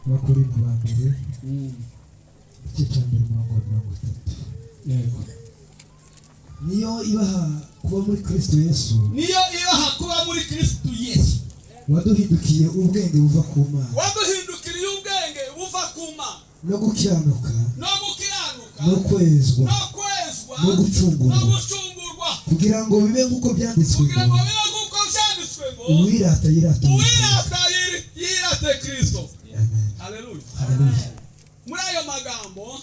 Abakorinto ba mbere igice cya mbere umurongo wa 30. Yego. Niyo ibaha kuba muri Kristo Yesu. Niyo ibaha kuba muri Kristo Yesu. Waduhindukiye ubwenge buva ku Mana. Waduhindukiriye ubwenge buva ku Mana. No gukiranuka. No gukiranuka. No kwezwa. No kwezwa. No gucungurwa. No gucungurwa. Kugira ngo bibe nk'uko byanditswe. Kugira ngo bibe nk'uko byanditswe ngo. Uwirata yirata. Uwirata yirate Kristo. Amen. Haleluya. Haleluya. Muri ayo magambo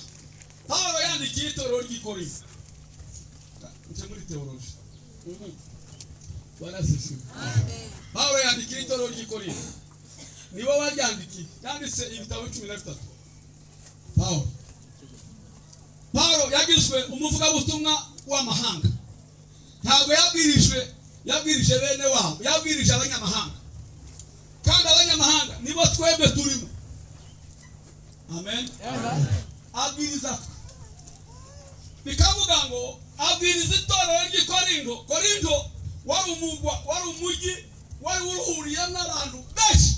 Paulo yandikiye itorero ry'Ikorinto. Nje muri teoloji. Barasisi. Amen. Paulo yandikiye itorero ry'Ikorinto. Nibo baryandikiye. Yanditse ibitabo 13. Paulo yagizwe umuvugabutumwa w'amahanga. Ntabwo yabwirije bene wabo, yabwirije abanyamahanga. Kandi abanyamahanga nibo twebwe turimo. Amen. Amen. Abwiriza. Bikavuga ngo abwiriza itorero ry'Ikorinto. Korinto wari umujyi wari uruhuriye n'abantu benshi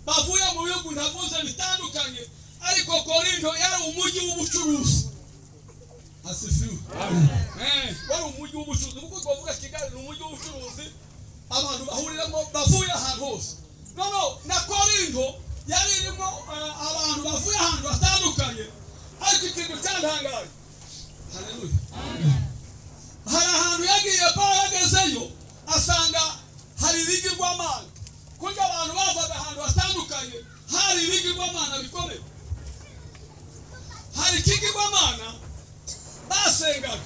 bavuye mu bihugu ntavuze bitandukanye, ariko Korinto yari umujyi w'ubucuruzi. Asifiwe. Amen. Wari umujyi w'ubucuruzi. Kuko twavuga Kigali ni umujyi w'ubucuruzi, abantu bahuriramo bavuye ahantu hose. Na Korinto yari irimo abantu bavuye ahantu batandukanye, ariko ikintu cyantangaje. Haleluya. Hari ahantu yagiye Paulo yagezeyo asanga hari ibigirwamana. Kuko abantu bavaga ahantu batandukanye, hari ibigirwamana bikomeye. Hari ikigirwamana basengaga.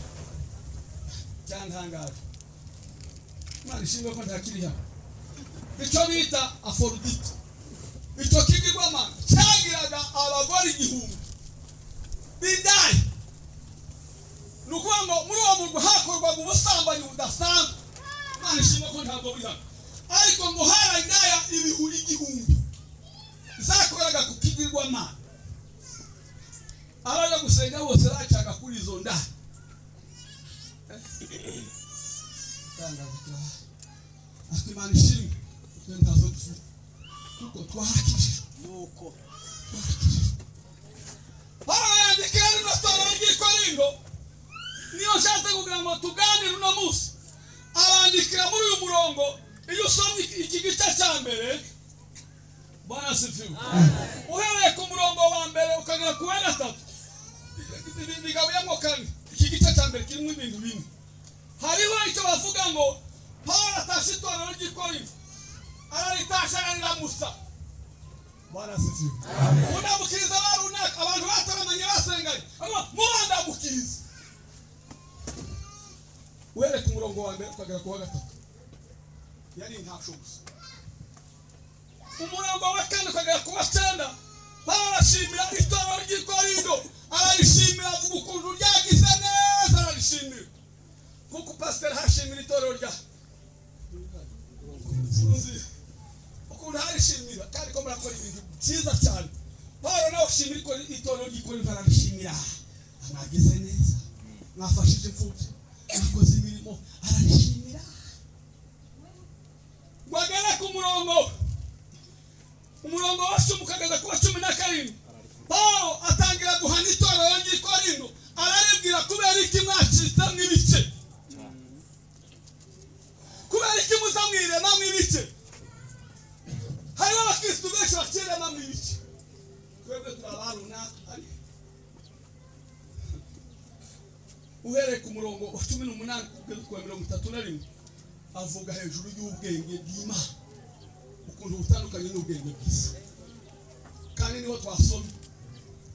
Cyantangaje. Imana ishimwe ko ntakiri hano. Icyo bita Aphrodite. Icyo kigirwamana cyagiraga abagore 1000 bidaye. Nukuvuga ngo muri uwo murwa hakorwaga ubusambanyi budasanzwe. Imana ishimwe ko ntabwo buri hano. Ariko ngo hari indaya 1000 zakoraga ku kigirwamana. Abaje gusenga bose bacaga kuri izo ndaya. Imana ishimwe ntazo dufite kuko twahakije nuko yandikira n'atorero ry'Ikorinto. Niyo nshatse kugira ngo tuganire uno munsi. Abandikira muri uyu murongo, iyo usomye iki gice cya mbere, Bwana asifiwe. Uhereye ku murongo wa mbere ukagera ku wa 3, bigabuyemo kane. Iki gice cya mbere kirimo ibintu bine. Hariho icyo bavuga ngo Paulo atashe itorero ry'Ikorinto, araritasha ariramusa. Bwana asifiwe. Mundamukiriza barunaka, abantu bataramanye basenganye, murandamukiriza. Uhereye ku murongo wa mbere ukagera ku wa 3, yari ntasho gusa. Umurongo wa 4 ukagera ku wa 9, Paulo arashimira itorero ry'Ikorinto, ararishimira avuga ukuntu ryagize neza, ararishimira. Kuko pastor hashimira itorero rya ukuntu harishimira kandi ko murakora ibintu byiza cyane. Paulo nawe ushimira itorero ry'Ikorinto, ararishimira. Mwagize neza, mwafashije imfubyi, mwakoze imirimo, ararishimira. Wagera ku murongo wa 10 ukageza ku wa 17, Paulo atangira guhana itorero ry'Ikorinto, araribwira kubera iki mwacitse nk'ibice. Kubera iki muzamwirema mw'ibice. Hariho abakristo benshi bakirema mw'ibice. Twebwe turabaruna ari. Uhereye ku murongo wa 18 kugeza ku wa 31, avuga hejuru y'ubwenge bw'Imana, ukuntu butandukanye n'ubwenge bw'isi. Kandi niho twasomye.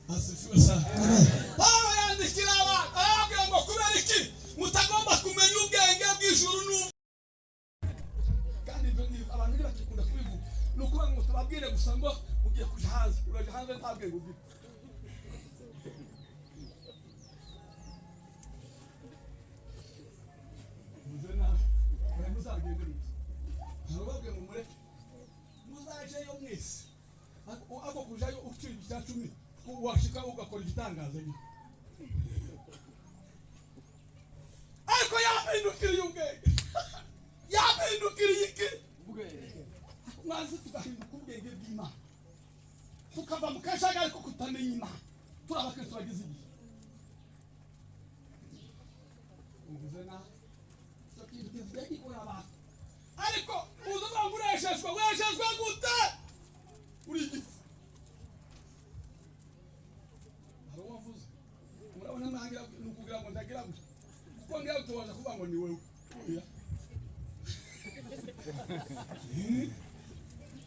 Asifiwe sana. Paulo yandikira abantu arababwira ngo kubera iki mutagomba kumenya ubwenge bw'ijuru n'ubwenge. Kandi abantu ntibakikunda kubivuga. Nukuvuga ngo tubabwire gusa ngo ugiye kuja hanze, uraje hanze nta bwenge ufite. Ako kujayo ukiri Icyacumi washika ugakora igitangaza gito. Ariko yahindukiriye ubwenge. Yahindukiriye iki? Ubwenge. Mwanze tugahinduka ubwenge bw'Imana. tukava mu kajagari ko kutamenya Imana turi abakristo bagize igihe uvuze na cyo kintu kivuga gikora abantu ariko uzuba ngureshejwe gute Urigipfu abo wavuze urabona nangira nukugira ngo ndagira gute kuko ngira utobaza kuvuga ngo ni wewe oya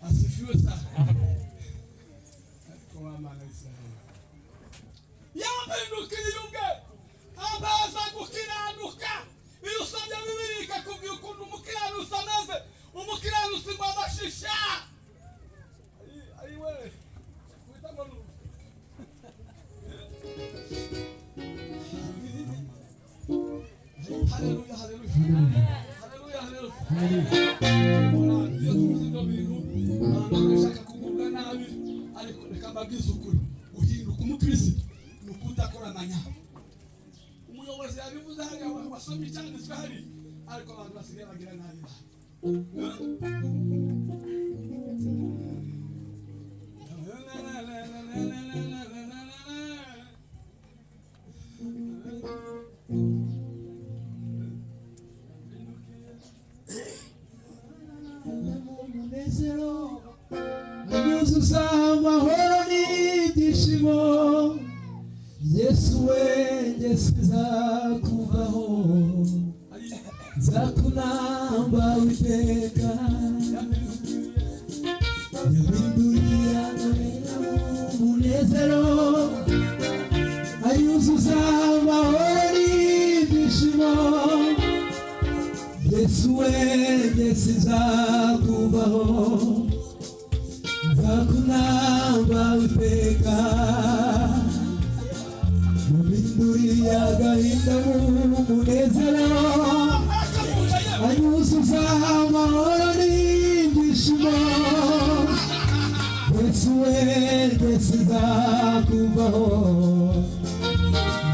asifiwe sana kwa maana Israeli yabindukira ubwe abaza gukiranuka iyo usomye Bibiliya ikakubwira ukuntu umukiranusi ameze umukiranusi ngo amashisha ari wewe wita ngo haleluya haleluya haleluya haleluya iyo tuzi ndo bintu nashaka kuvuga nabi ariko reka mbabwize ukuri guhinduka umukristo ni ukutakora amanyanga umuyobozi yabivuze hariya abantu basomye icyanditswe hari ariko abantu basigaye bagira nabi umunezero anyuzuza amahoro n'ibyishimo Yesu we Yesu zakuvaho zakunamba witeka yabinduriye amena umunezero anyuzuza amahoro n'ibyishimo Yesu we Yesu zakuvaho zakunamba witeka yabinduriye agahinda umunezero anyuzuza amahoro n'ibyishimo Yesu we Yesu zakuvaho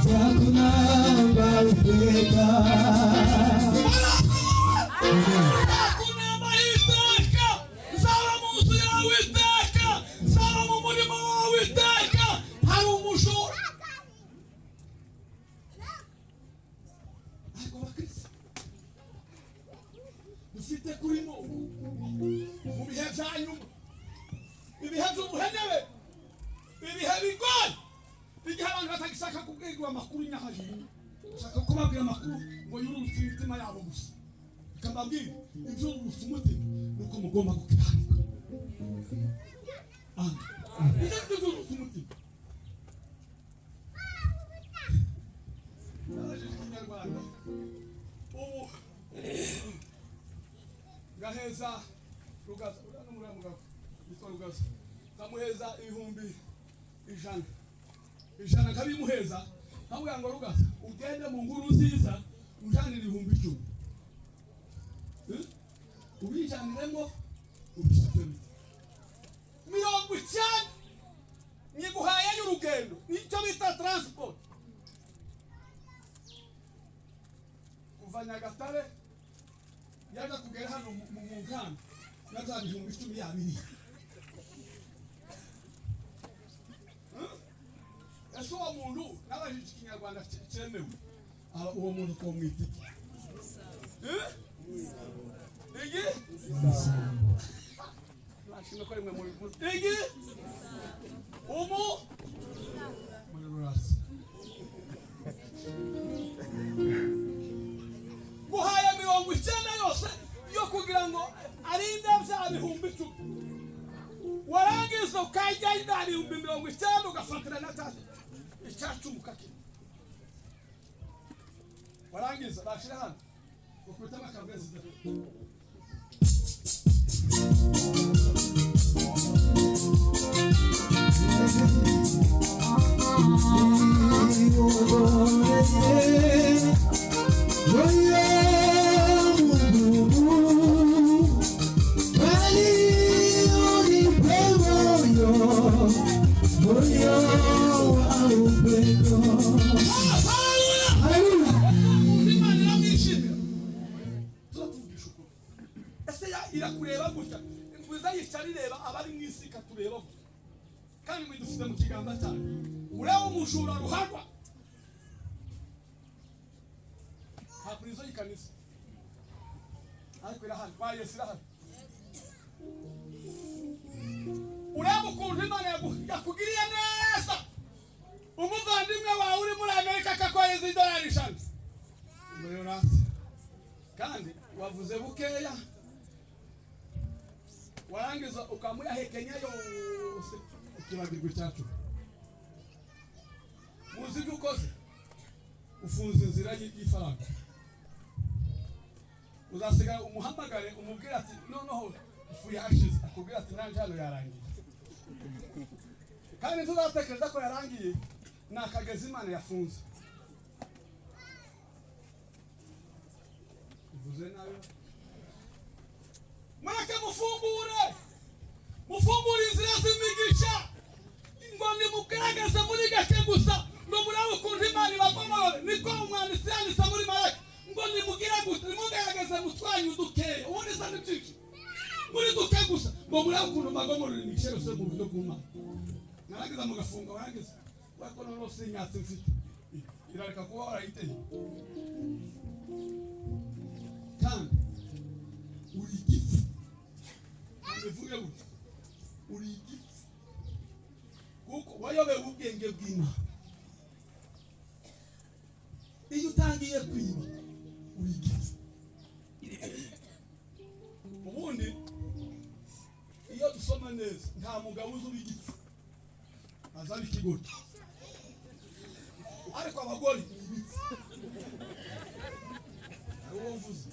zakunamba witeka zakunamba iteka zaba mu nzu yawe iteka zaba mu murimo wawe iteka hari umujura ariko bakristo dufite kurimo mu bihe bya nyuma ibihe by'ubuhenebe ibihe bigoye igihe abantu batagishaka kubwirwa amakuru nyahaje ushaka kubabwira amakuru ngo yurutse imitima yabo gusa ikambabwira ibyo urutse umutima nuko mugomba gukiranuka ibyo urutse umutima Ikinyarwanda ubu gaheza rugaza urano muri mugabo yitwa rugaza kamuheza 100 kabimuheza hamwe ngo rugaza ugende mu nguru nziza ujanira 10,000 ubijaniremo ubishatemo 50 nyiguhaye y'urugendo nicyo bita transport kuva Nyagatare yaje kugera hano mu nkanda naza 10,000 yabiri ese uwo muntu n'abajije Ikinyarwanda cyemewe uwo muntu ko mwitiki igi nashimye ko rimwe muri igi muri rurasi guhaya 90 yose yo kugira ngo arinde bya 10,000 warangiza ukajya indani 90 ugafatira na tatu Icyacumi kake warangiza bashira hano ukubita amakabezi irakureba gutya ingwiza yicara ireba abari mu isi katureba kandi mwidufite mu kiganza cyanyu ureba umujura ruharwa hakuri izo yikanisa ariko irahari kwa Yesu irahari ureba ukuntu Imana yakugiriye neza umuvandimwe wawe uri muri Amerika akakohereza $1,000 muri rasi kandi wavuze bukeya warangiza ukamuyahekenya yose ukibagirwa Icyacumi muzi ibyo ukoze ufunze inzira y'ifaranga uzasiga umuhamagare umubwira ati noneho ifu yashize akubwira ati nanje hano yarangiye kandi tuzatekereza ko yarangiye nakageza Imana yafunze uvuze nayo mureke mufungure inzira z'imigisha ngo nimugaragaze muri gake gusa ngo murabe ukuntu Imana ibagomorore niko umwanditsi yanditse muri Maraki ngo nimugaragaze mutwanyu dukeya ubundi sa n'ibyinshi muri duke gusa ngo murabe ukuntu bagomorore imigisha yose mu buryo bw'Imana narangiza mugafunga warangiza wako noneho sinyatsi mfite irareka kuba warayiteye kandi urigipfu bivuge gutya urigipfu kuko wayobewe ubwenge bw'Imana iyo utangiye kwiba urigipfu ubundi iyo dusoma neza nta mugabo uzi urigipfu azaba ikigori ariko abagore ibipfu uwo mvuze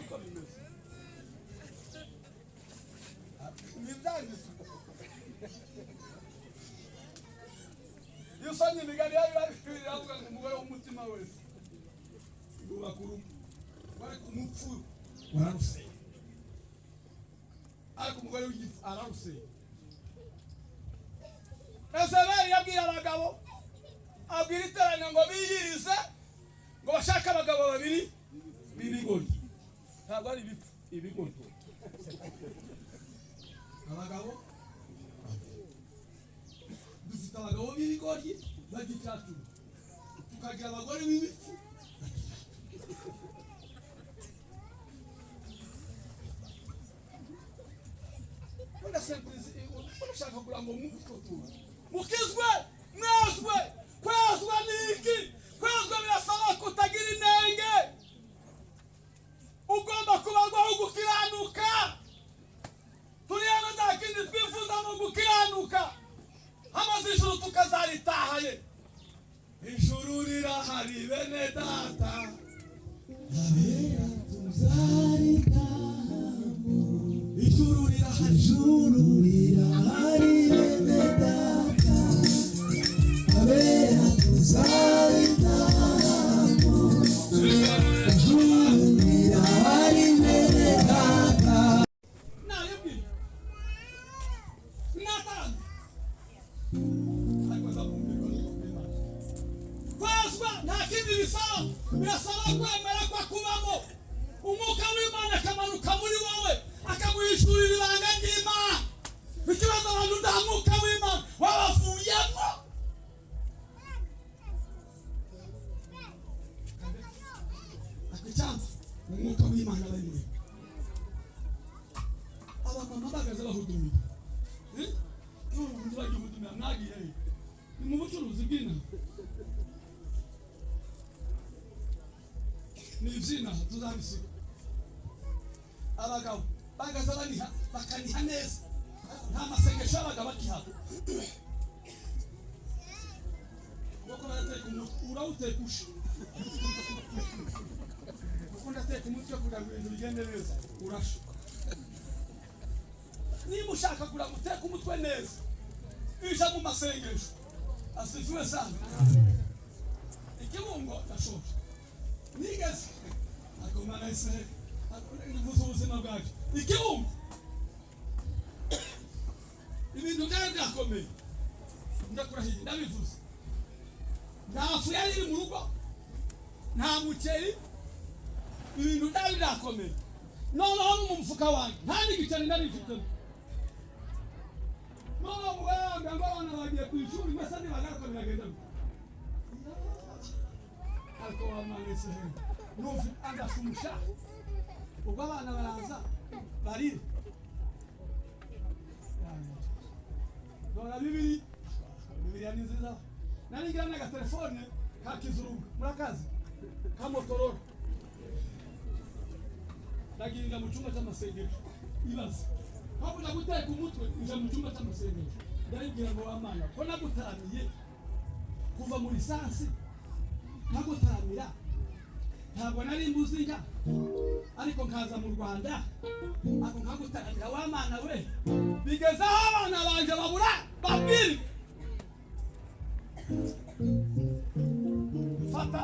uko bimeze Nibyanditse iyo usomye imigani yavuga ngo umugore w'umutima wese ubakuru bari kumupfu wararuseye ariko umugore w'igifu araruseye Ezebeli yabwiye abagabo abwira iteraniro ngo biyirize ngo bashake abagabo babiri b'ibigori ntabwo ari ibipfu ibigori abagabo dufite abagabo b'ibigori bagicacumi tukagira abagore b'ibipfu unashaka kugira ngo mukizwe mwezwe kwezwa niki kwezwa birasaba kutagira inenge ugomba kubarwaho gukiranuka turi hano nta kindi twifuza mu gukiranuka hamaze ijuru tukazaritahaye ijuru rirahari bene data abera tuzaritahamo ijuru rirahari bene data abera tuzaritahamo ijuru rirahari bene data birasaba kwemera kwa kubamo umwuka w'Imana akamanuka muri wowe akaguhishurira ibanga ry'Imana ikibazo abantu nta mwuka w'Imana wabavuyemo akicyamba umwuka w'Imana bari muri abamama bagaze bahudumira n'ubundi bagihudumira mwagiye ni mu bucuruzi bw'inaha nibyina tuzabisiga abagabo bagaza baniha bakaniha neza nta masengesho abagabo bakihaba kuko barateka umutwe urawutekusha kuko ndateka umutwe kugira ngo ibintu bigende neza urasha niba ushaka kugira ngo uteke umutwe neza ija mu masengesho asifiwe sana ikibungo ndashoje nigeze akomana ise nivuze ubuzima bwacu ikibungo ibintu byari byakomeye ndakurahiye ndabivuze nta fu yari iri mu rugo nta muceri ibintu byari byakomeye noneho no mu mufuka wanjye nta n'igiceri ndarifitemo noneho muganga ngo ariko biragenda ariko wamanitse nufi agasumusha ubwo abana baraza barira dora bibiri ni nziza nari ngira na telefone ka kizurungu murakazi ka Motorola ndaginga mu cyumba cy'amasengesho ibaze hapo ndaguteka umutwe nja mu cyumba cy'amasengesho ndagira ngo amana ko nagutaramiye kuva muri sansi nagutaramira ntabwo nari mbuzi njya ariko nkaza mu Rwanda ako nkagutaramira w'amana we bigeze aho abana banje babura babiri fata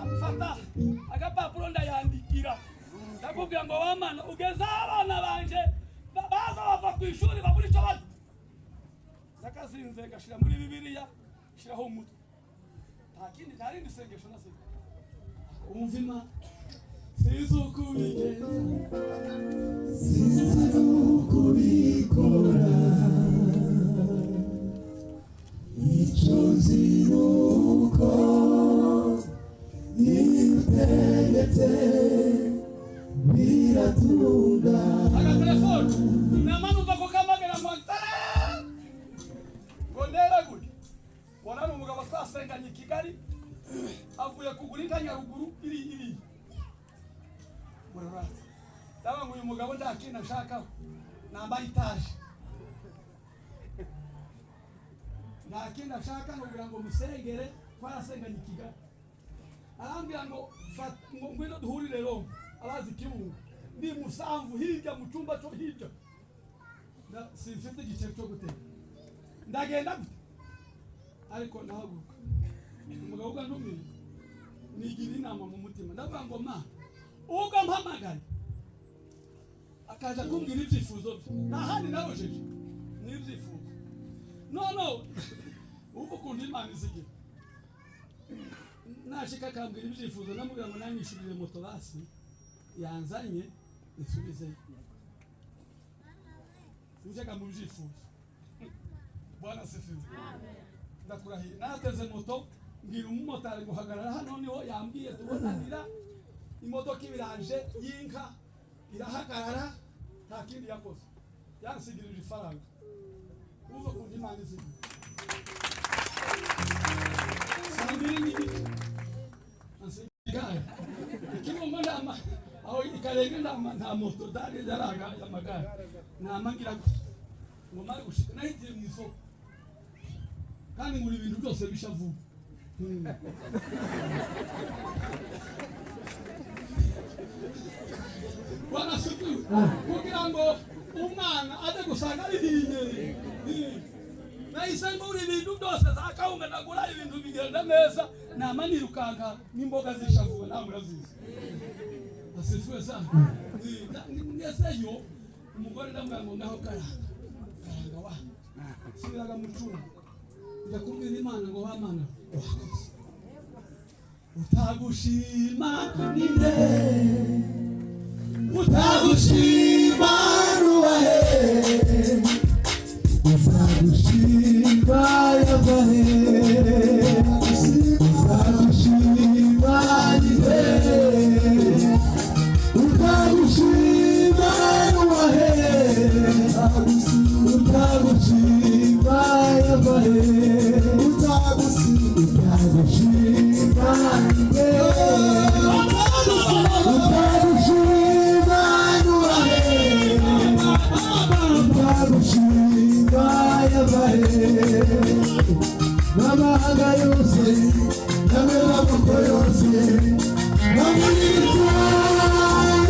agapapuro ndayandikira ndakubwira ngo w'amana ugeze aho abana banje baza bava ku ishuri babura icyo bazi nakazinze gashira muri Bibiliya shiraho umutwe ntakindi ntarindi sengesho nasenga umvima Sizukubikora icyo ziruko nitegetse biratunga agatelefone namanuka ko kamagera montara ngo ndera gute wabona umugabo twasenganye i Kigali avuye kugura inka Nyaruguru iri murara ndaba ngo uyu mugabo ndakina nshaka namba itaje nakina nshaka kugira ngo musengere twarasenganye i Kigali arambira ngo ngwino duhurire Roma abazi Kibungo ndi Musamvu hirya mu cyumba cyo hirya simfite igice cyo guteka ndagenda gute ariko nahaguruka umugabo ugandumira nigira inama mu mutima ndavuga ngo ma ubwo mpamagara akaja kumbwira ibyifuzo bye nahandi narojeje n'ibyifuzo no ubu kundi Imana izigira nashika akambwira ibyifuzo namubwira ngo nanyishurire moto basi yanzanye insubize ujyaga mu byifuzo Bwana sifiwe ndakurahiye nateze moto mbwira umumotari guhagarara hano niho yambwiye tubonanira imodoka ibiraje y'inka irahagarara nta kindi yakoze yansigirira ifaranga uva kundi Imana izigira sambiri n'igiti ansigara Kibungo ndama aho ikarenge ndama nta moto dali daraga y'amagare namangira ngo mari gushika nahitiye mu isoko kandi muri ibintu byose bishavuga Bwana sifiwe kugira ngo umwana aje gusanga arihiye nayisenga uri ibintu byose zakahunga nagura ibintu bigenda neza namanirukanka n'imboga zishavuwe namurazize asifiwe sana ngeseyo umugore ndamubwira ngo ngaho karanga wa siraga mu cyumba ndakubwira Imana ngo w'amana wakoze utagushima ninde utagushima ruwahe utagushima yabahe utagushima ninde utagushima ruwahe utagushima yabahe utagushima ninde Mama yose, namela moko yose, namulika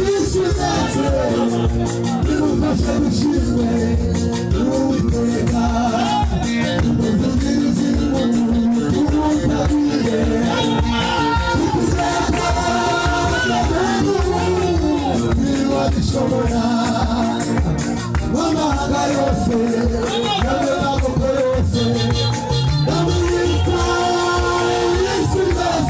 isizate, nimufashe gushimwe, uwiteka, umuvugirizi umutabire, ukuzeka, niwabishobora, mama yose, namela moko yose, namulika isizate.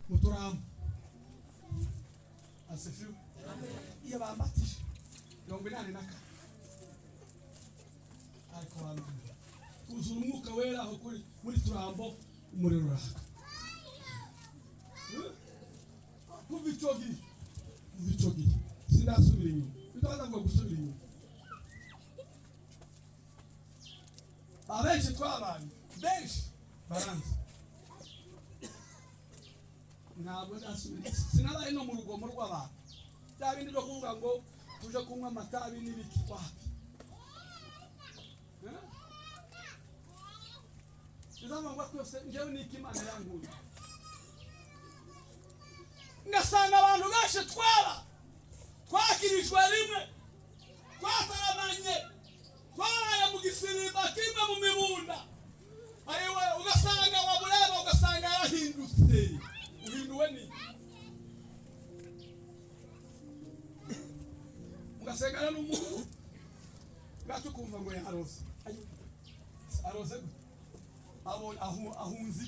Muturam asifiwe. Iyo bambatije 84 ariko abantu kuzura umwuka wera aho kuri muri turambo umuriro uraka kubicogi sinasubira inyuma bitaza ngo gusubira inyuma abenshi twabanye benshi baranze ntabwo nasubira sinabaye no mu rugomo rw'abantu bya bindi byo kuvuga ngo tuje kunywa amatabi n'ibiki wapi Ijy'Ambo kwose njyewe niki Imana yanguye ngasanga abantu benshi twakirijwe rimwe twataramanye twaraye mu gisirimba kimwe mu mibunda ayiwe ugasanga wamureba ugasanga yarahindutse uhinduwe ni ugasanga n'umuntu gato kumva ngo yarose arose ahunzi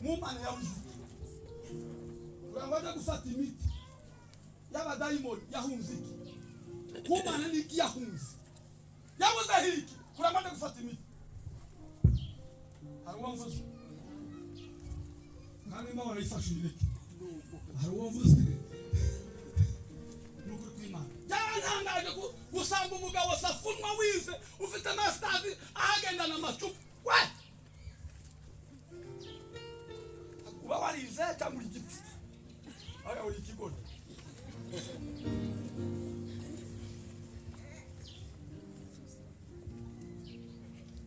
mu Mana yabuze urangwa gufata imiti y'abadayimoni yahunzi ku Mana niki yahunzi yabuze hiki kurangwa gufata imiti haruwa mvuze kandi Imana barayifashije haruwa mvuze n'ukuri kw'Imana yantangaje gusanga umugabo safunwa wize ufite masters ahagenda na macupa we uba warize cyangwa Urigipfu aya Urigipfu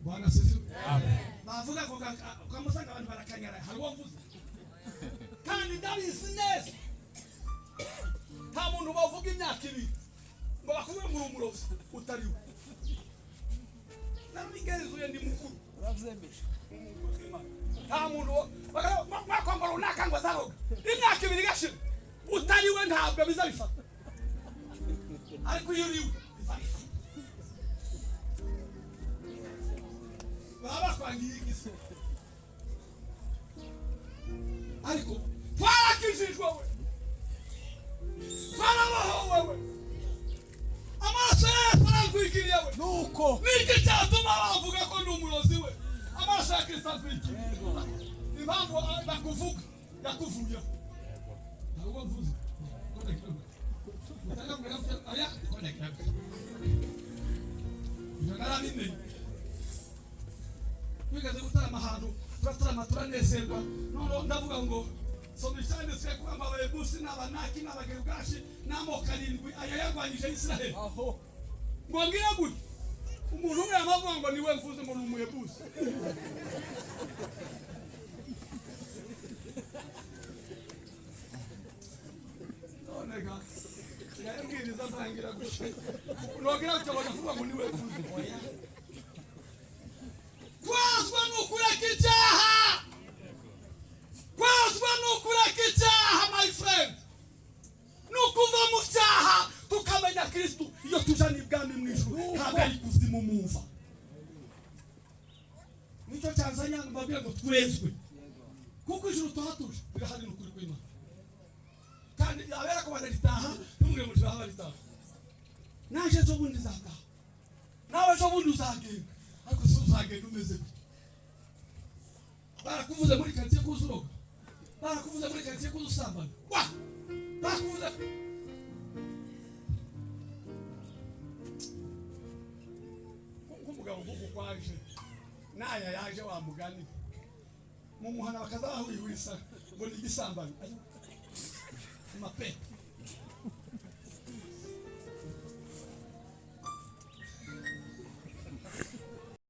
Bwana sifiwe. Amen. Bavuga ko kamusanga abantu barakanyara hariwo mvuze kandi ndabizi neza nta muntu bavuga imyaka ibiri ngo bakuze mu umurozi utariwe namigezuye ndi mukuru uravuzembesha nta muntu mwakwambara runaka ngo azaroga imyaka ibiri gashira utariwe ntabwo bizabifata ariko iyo uriwe bizabifata baba kwangiye igisi ariko twarakijijwe we twarabahowe we amaso Yesu aratwikiriye we nuko niki cyatuma bavuga ko ndi umurozi we amaso ya Kristo atwikiriye impamvu bakuvuga yakuvuyeho ntabwo mvuze aya narabimenye bigaze gutarama ahantu turatarama turanezerwa none ndavuga ngo soma icyanditswe kuba abayebusi n'abanaki n'abagerugashi n'amoko 7 aya yarwanyije Israel aho ngo ngira gute umuntu umwe yamavuga ngo niwe mvuze ngo n'umuyebusi nonega yambwiriza ntangira gushaka nogira cyo bakavuga ngo niwe mvuze kwazwa n'ukureka icyaha kwazwa n'ukureka icyaha my friend n'ukuva mu cyaha ntabwo ari kuzimu mumva nicyo cyanzanye mbabwira ngo twezwe kuko ijuru tuhatuje birahari n'ukuri kw'Imana kandi abera ko baritaha n'umwe mu turaha baritaha naje ejo bundi zataha nawe ejo bundi uzagenda ariko si uzagenda umeze gute barakuvuze muri karitsiye kuzuroga barakuvuze muri karitsiye kuzusambana wa barakuvuze nk'umugabo nk'uko kwaje naya yaje wa mugani mu muhana bakazahurihurisa ngo ni igisambano mapepe